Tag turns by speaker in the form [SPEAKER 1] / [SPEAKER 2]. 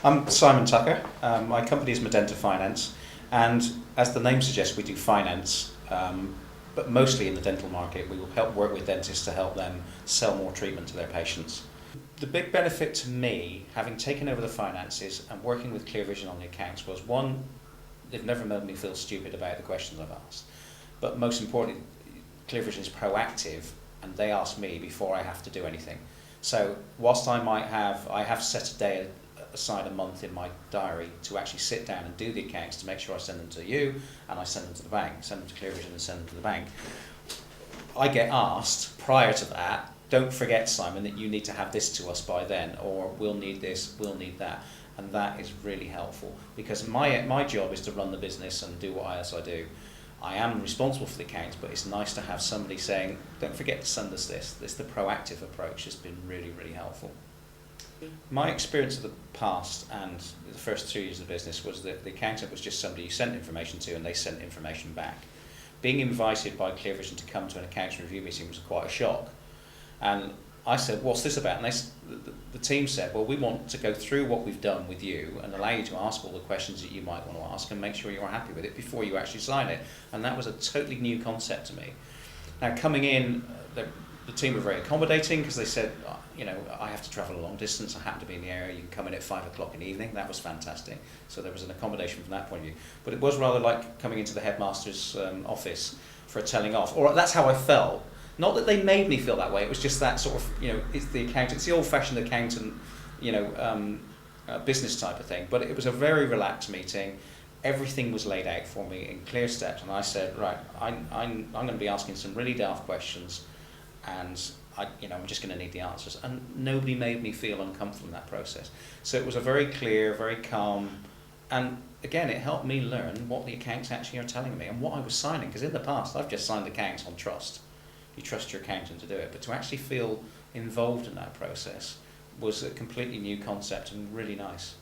[SPEAKER 1] I'm Simon Tucker. My company is Medenta Finance, and as the name suggests, we do finance, but mostly in the dental market. We will help work with dentists to help them sell more treatment to their patients. The big benefit to me, having taken over the finances and working with Clear Vision on the accounts, was one, they've never made me feel stupid about the questions I've asked. But most importantly, Clear Vision is proactive, and they ask me before I have to do anything. So whilst I have set a day aside a month in my diary to actually sit down and do the accounts to make sure I send them to you and I send them to the bank, send them to Clear Vision and send them to the bank. I get asked prior to that, don't forget, Simon, that you need to have this to us by then, or we'll need this, we'll need that. And that is really helpful, because my job is to run the business and do what else I do. I am responsible for the accounts, but it's nice to have somebody saying, don't forget to send us this. The proactive approach has been really, really helpful. My experience of the past and the first 2 years of the business was that the accountant was just somebody you sent information to and they sent information back. Being invited by Clear Vision to come to an accounts review meeting was quite a shock. And I said, what's this about? And the team said, well, we want to go through what we've done with you and allow you to ask all the questions that you might want to ask and make sure you're happy with it before you actually sign it. And that was a totally new concept to me. Now, coming in, the team were very accommodating, because they said, I have to travel a long distance, I happen to be in the area, you can come in at 5 o'clock in the evening. That was fantastic. So there was an accommodation from that point of view. But it was rather like coming into the headmaster's office for a telling off, or that's how I felt. Not that they made me feel that way, it was just that sort of, it's the accountant, it's the old-fashioned accountant, business type of thing. But it was a very relaxed meeting. Everything was laid out for me in clear steps, and I said, right, I'm going to be asking some really daft questions, and I'm just going to need the answers. And nobody made me feel uncomfortable in that process. So it was a very clear, very calm, and again, it helped me learn what the accounts actually are telling me and what I was signing, because in the past I've just signed accounts on trust. You trust your accountant to do it, but to actually feel involved in that process was a completely new concept and really nice.